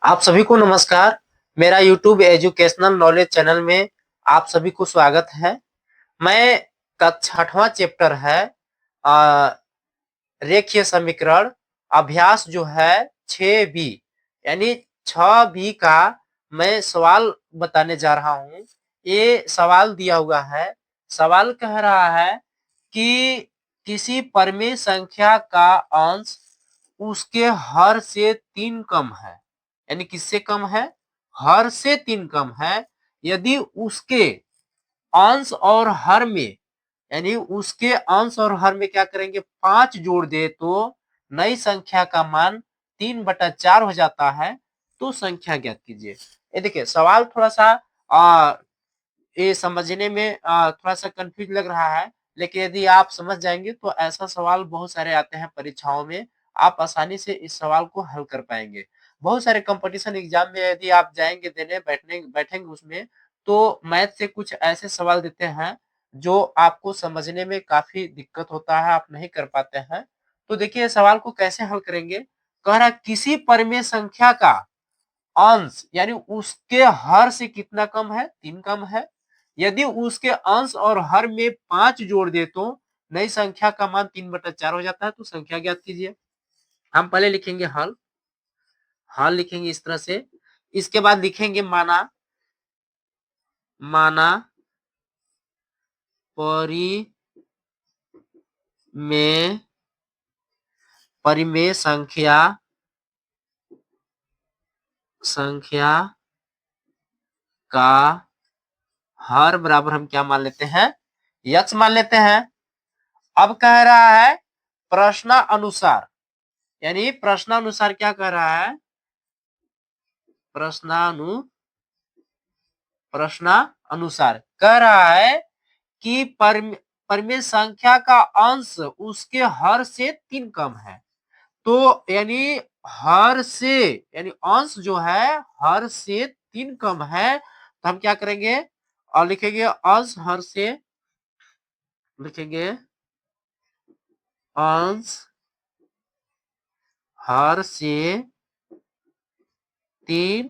आप सभी को नमस्कार। मेरा यूट्यूब एजुकेशनल नॉलेज चैनल में आप सभी को स्वागत है। मैं कक्षा 8वां चैप्टर है अ, रेखीय समीकरण अभ्यास जो है 6B यानी 6B का मैं सवाल बताने जा रहा हूँ। ये सवाल दिया हुआ है। सवाल कह रहा है कि किसी परिमेय संख्या का अंश उसके हर से 3 कम है। यानी किससे कम है? हर से 3 कम है। यदि उसके अंश और हर में यानी उसके अंश और हर में क्या करेंगे 5 जोड़ दे तो नई संख्या का मान 3/4 हो जाता है। तो संख्या ज्ञात कीजिए। ये देखिए सवाल थोड़ा सा ये समझने में थोड़ा सा कंफ्यूज लग रहा है, लेकिन यदि आप समझ जाएंगे तो ऐसा सवाल बहुत सारे आते हैं परीक्षाओं में। आप आसानी से इस सवाल को हल कर पाएंगे। बहुत सारे कंपटीशन एग्जाम में यदि आप जाएंगे देने बैठेंगे उसमें, तो मैथ से कुछ ऐसे सवाल देते हैं जो आपको समझने में काफी दिक्कत होता है, आप नहीं कर पाते हैं। तो देखिए सवाल को कैसे हल करेंगे। कह रहा है किसी परिमेय संख्या का अंश यानी उसके हर से कितना कम है? 3 कम है। यदि उसके अंश और हर में 5 जोड़ दे तो नई संख्या का मान 3/4 हो जाता है। तो संख्या ज्ञात कीजिए। हम पहले लिखेंगे हल। हल लिखेंगे इस तरह से। इसके बाद लिखेंगे माना। माना में परिमेय संख्या का हर बराबर हम क्या मान लेते हैं? यक्स मान लेते हैं। अब कह रहा है प्रश्नानुसार, यानी प्रश्नानुसार क्या कह रहा है? प्रश्नानुसार कह रहा है कि परिमेय संख्या का अंश उसके हर से 3 कम है। तो यानी हर से यानी अंश जो है हर से 3 कम है, तो हम क्या करेंगे और लिखेंगे अंश हर से, लिखेंगे अंश हर से 3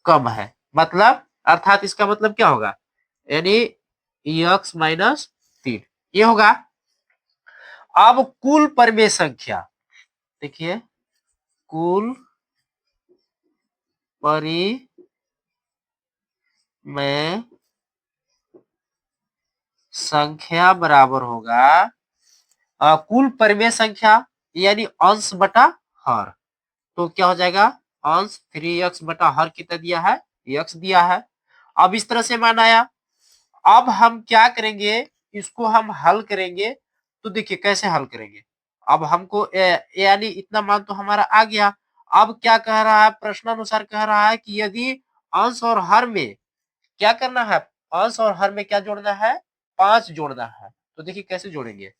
कम है। मतलब अर्थात इसका मतलब क्या होगा? यानी x माइनस 3 ये होगा। अब कुल परिमेय संख्या देखिए, कुल परिमेय संख्या बराबर होगा कुल परिमेय संख्या यानी अंश बटा हर। तो क्या हो जाएगा? अंश 3x बटा हर कितना दिया है? x दिया है। अब इस तरह से मान आया। अब हम क्या करेंगे, इसको हम हल करेंगे। तो देखिए कैसे हल करेंगे। अब हमको यानी इतना मान तो हमारा आ गया। अब क्या कह रहा है? प्रश्नानुसार कह रहा है कि यदि अंश और हर में क्या करना है? अंश और हर में क्या जोड़ना है? 5 जोड़ना है। तो देखिए कैसे जोड़ेंगे।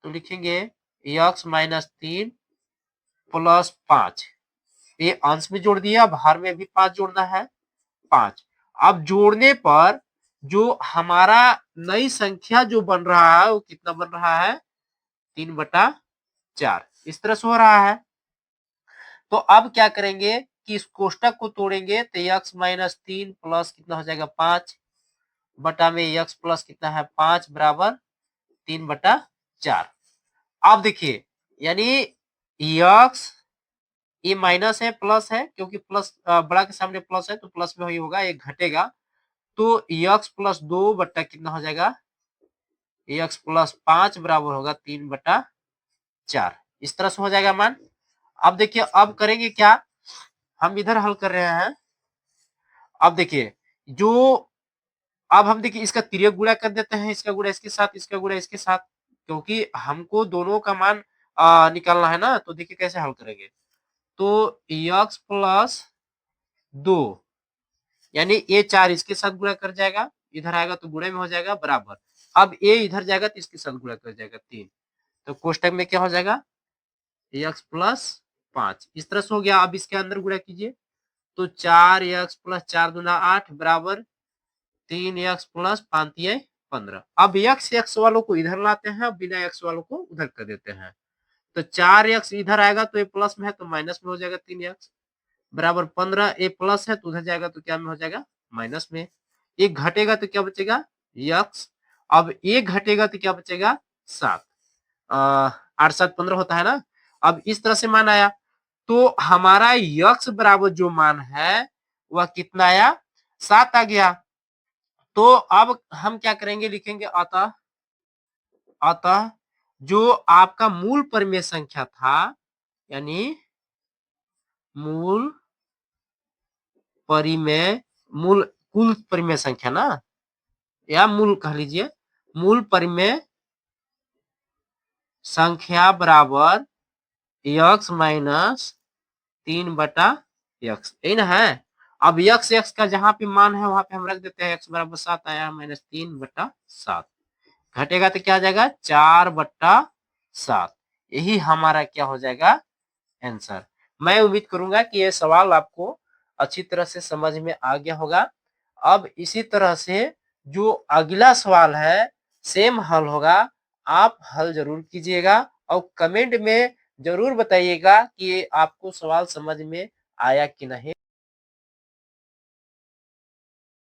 तो लिखेंगे x माइनस 3 प्लस 5। ये अंश में जोड़ दिया, अब हर में भी 5 जोड़ना है 5। अब जोड़ने पर जो हमारा नई संख्या जो बन रहा है वो कितना बन रहा है? 3/4 इस तरह से हो रहा है। तो अब क्या करेंगे कि इस कोष्टक को तोड़ेंगे तो x माइनस 3 प्लस कितना हो जाएगा 5 बटा में x प्लस कितना है 5 बराबर 3/4। अब देखिए यानी x ये माइनस है प्लस है, क्योंकि प्लस बड़ा के सामने प्लस है तो प्लस में ही होगा, एक घटेगा। तो x प्लस 2 बट्टा कितना हो जाएगा? x प्लस 5 बराबर होगा 3/4। इस तरह से हो जाएगा मान। अब देखिए अब करेंगे क्या, हम इधर हल कर रहे हैं। अब देखिए जो अब हम देखिए इसका तिर्यक गुणा कर देते हैं, इसका गुणा इसके साथ, इसका गुणा इसके साथ, क्योंकि हमको दोनों का मान निकालना है ना। तो देखिए कैसे हल करेंगे। तो x प्लस 2 यानी ये 4 इसके साथ गुणा कर जाएगा, इधर आएगा तो गुणे में हो जाएगा बराबर। अब ये इधर जाएगा तो इसके साथ गुणा कर जाएगा 3। तो कोष्टक में क्या हो जाएगा? x प्लस 5 इस तरह से हो गया। अब इसके अंदर गुणा कीजिए तो 4x प्लस 4 दूना 8 बराबर 3x प्लस 5 15। अब x वालों को इधर लाते हैं, बिना x वालों को उधर कर देते हैं। तो 4x इधर आएगा तो ये प्लस में है तो माइनस में हो जाएगा 3x बराबर 15 ये प्लस है तो उधर जाएगा तो क्या में हो जाएगा माइनस में। एक घटेगा तो क्या बचेगा x। अब एक घटेगा तो क्या बचेगा 7। 8 7 15 होता है ना। अब इस तरह से मान आया तो हमारा x बराबर जो मान है वह कितना आया 7 आ गया। तो अब हम क्या करेंगे लिखेंगे अतः अतः जो आपका मूल परिमेय संख्या था यानी मूल परिमेय मूल कुल परिमेय संख्या ना या मूल कह लीजिए मूल परिमेय संख्या बराबर x माइनस 3/x यही ना है। अब x का जहां पे मान है वहां पे हम रख देते हैं x बराबर 7 आया माइनस 3/7 घटेगा तो क्या आ जाएगा 4/7 यही हमारा क्या हो जाएगा आंसर। मैं उम्मीद करूंगा कि यह सवाल आपको अच्छी तरह से समझ में आ गया होगा। अब इसी तरह से जो अगला सवाल है सेम हल होगा आप हल जरूर कीजिएगा और कमेंट में जरूर बताइएगा कि आपको सवाल समझ में आया कि नहीं।